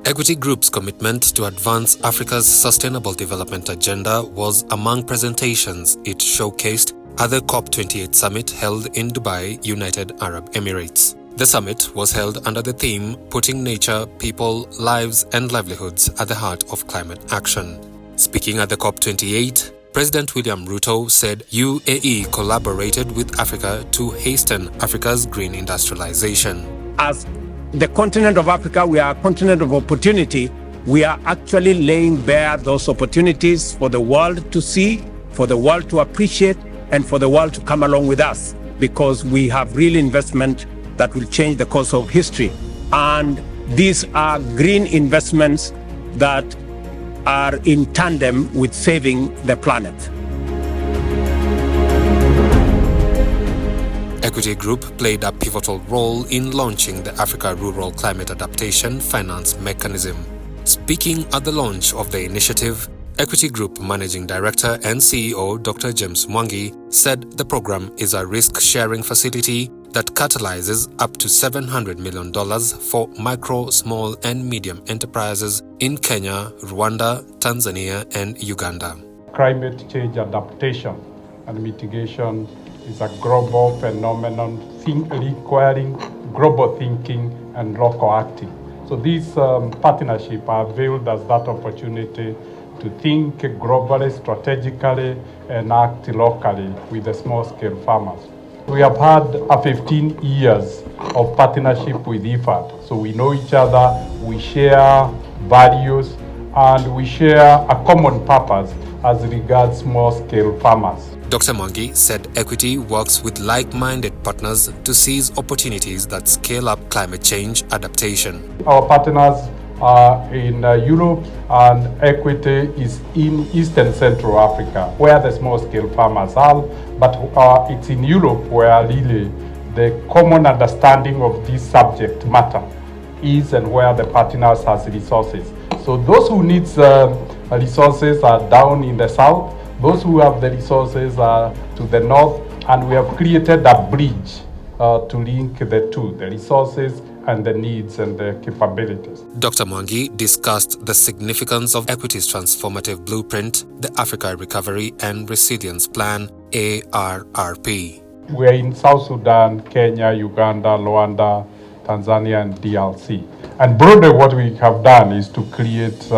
Equity Group's commitment to advance Africa's sustainable development agenda was among presentations it showcased at the COP28 summit held in Dubai, United Arab Emirates. The summit was held under the theme Putting Nature, People, Lives and Livelihoods at the Heart of Climate Action. Speaking at the COP28, President William Ruto said UAE collaborated with Africa to hasten Africa's green industrialization. As the continent of Africa, we are a continent of opportunity. We are actually laying bare those opportunities for the world to see, for the world to appreciate, and for the world to come along with us, because we have real investment that will change the course of history. And these are green investments that are in tandem with saving the planet. Equity Group played a pivotal role in launching the Africa Rural Climate Adaptation Finance Mechanism. Speaking at the launch of the initiative, Equity Group Managing Director and CEO Dr. James Mwangi said the program is a risk-sharing facility that catalyzes up to $700 million for micro, small and medium enterprises in Kenya, Rwanda, Tanzania and Uganda. Climate change adaptation and mitigation is a global phenomenon requiring global thinking and local acting. So these partnerships are availed as that opportunity to think globally, strategically, and act locally with the small-scale farmers. We have had 15 years of partnership with IFAD. So we know each other, we share values, and we share a common purpose as regards small-scale farmers. Dr. Mwangi said Equity works with like-minded partners to seize opportunities that scale up climate change adaptation. Our partners are in Europe, and Equity is in Eastern Central Africa, where the small-scale farmers are, but it's in Europe where really the common understanding of this subject matter is, and where the partners has resources. So those who need resources are down in the south, those who have the resources are to the north, and we have created a bridge to link the two, the resources and the needs and the capabilities. Dr. Mwangi discussed the significance of Equity's transformative blueprint, the Africa Recovery and Resilience Plan, ARRP. We are in South Sudan, Kenya, Uganda, Rwanda, Tanzania and DRC. And broadly what we have done is to create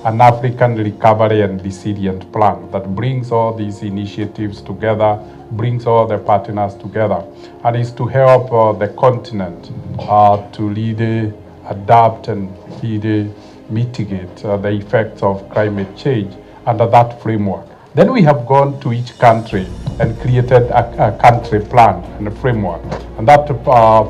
an African recovery and resilient plan that brings all these initiatives together, brings all the partners together, and is to help the continent to really adapt and really mitigate the effects of climate change under that framework. Then we have gone to each country and created a country plan and a framework. And that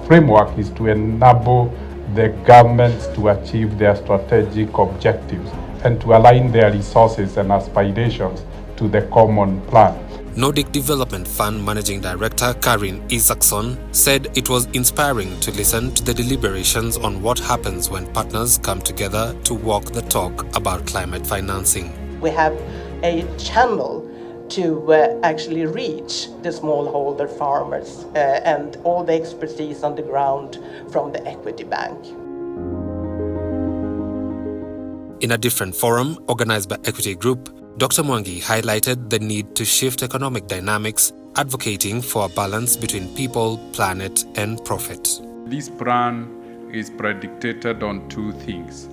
framework is to enable the governments to achieve their strategic objectives and to align their resources and aspirations to the common plan. Nordic Development Fund Managing Director Karin Isaacson said it was inspiring to listen to the deliberations on what happens when partners come together to walk the talk about climate financing. We have a channel to actually reach the smallholder farmers and all the expertise on the ground from the Equity Bank. In a different forum organized by Equity Group, Dr. Mwangi highlighted the need to shift economic dynamics, advocating for a balance between people, planet, and profit. This plan is predicated on two things: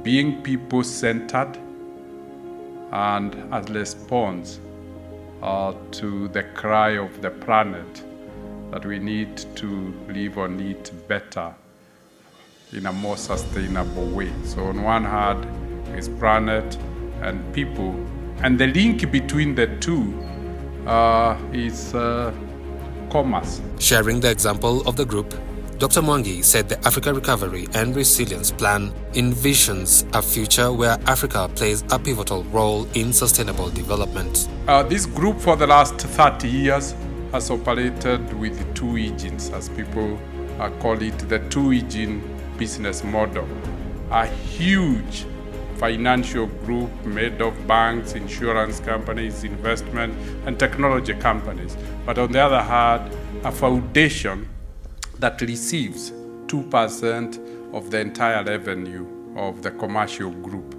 being people-centered and as response to the cry of the planet that we need to live on it better in a more sustainable way. So on one hand is planet and people, and the link between the two is commerce. Sharing the example of the group, Dr. Mwangi said the Africa Recovery and Resilience Plan envisions a future where Africa plays a pivotal role in sustainable development. This group for the last 30 years has operated with two engines, as people call it, the two-engine business model. A huge financial group made of banks, insurance companies, investment and technology companies. But on the other hand, a foundation that receives 2% of the entire revenue of the commercial group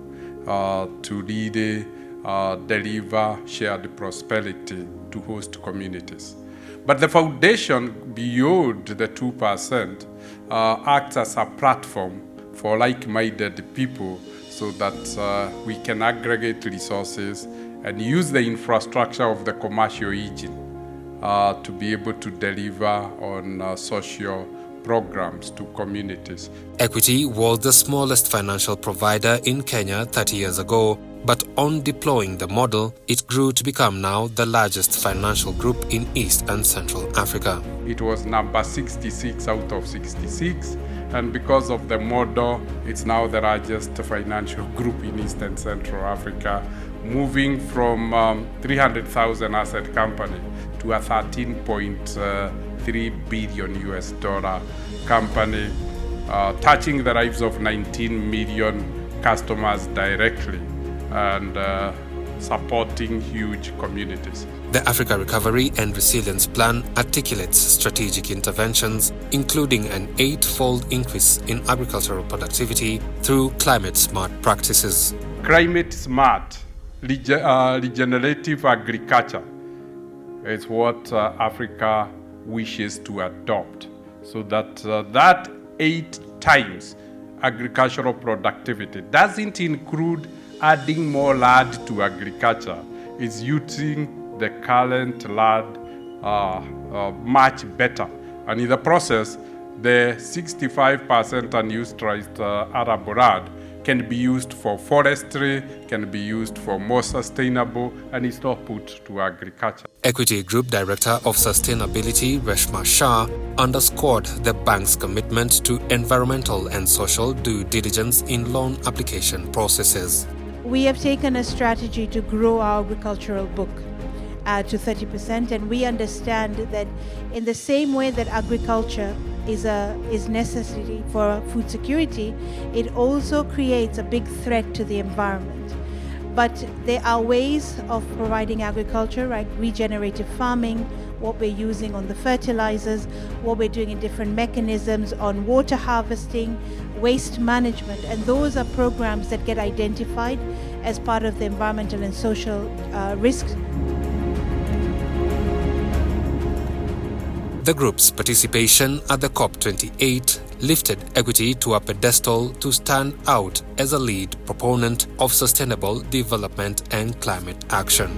to really deliver shared prosperity to host communities. But the foundation beyond the 2% acts as a platform for like-minded people so that we can aggregate resources and use the infrastructure of the commercial engine to be able to deliver on social programs to communities. Equity was the smallest financial provider in Kenya 30 years ago, but on deploying the model, it grew to become now the largest financial group in East and Central Africa. It was number 66 out of 66, and because of the model, it's now the largest financial group in East and Central Africa, moving from 300,000 asset company to a 13.3 billion US dollar company, touching the lives of 19 million customers directly and supporting huge communities. The Africa Recovery and Resilience Plan articulates strategic interventions, including an 8-fold increase in agricultural productivity through climate-smart practices. Climate-smart, regenerative agriculture is what Africa wishes to adopt, so that that 8 times agricultural productivity doesn't include adding more land to agriculture. It's using the current land much better, and in the process the 65% unutilized arable land can be used for forestry, can be used for more sustainable, and it's not put to agriculture. Equity Group Director of Sustainability, Reshma Shah, underscored the bank's commitment to environmental and social due diligence in loan application processes. We have taken a strategy to grow our agricultural book to 30%, and we understand that in the same way that agriculture is necessary for food security, it also creates a big threat to the environment. But there are ways of providing agriculture, like regenerative farming, what we're using on the fertilizers, what we're doing in different mechanisms on water harvesting, waste management, and those are programs that get identified as part of the environmental and social risks. The group's participation at the COP28 lifted Equity to a pedestal to stand out as a lead proponent of sustainable development and climate action.